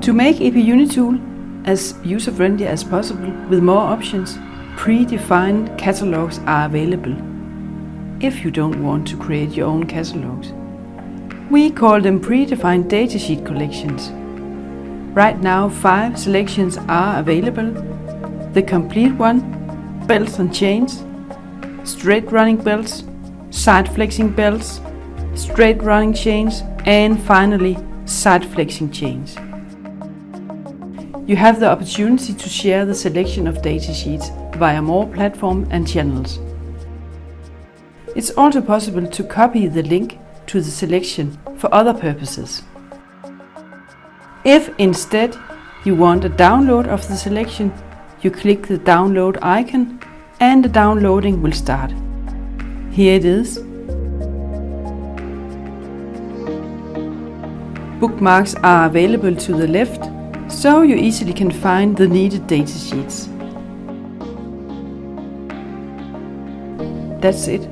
To make uniTool as user-friendly as possible with more options, predefined catalogs are available if you don't want to create your own catalogs. We call them predefined datasheet collections. Right now 5 selections are available: the complete one, belts and chains, straight running belts, side flexing belts, straight running chains, and finally side flexing chains. You have the opportunity to share the selection of datasheets via more platforms and channels. It's also possible to copy the link to the selection for other purposes. If instead you want a download of the selection, you click the download icon and the downloading will start. Here it is. Bookmarks are available to the left, so you easily can find the needed datasheets. That's it.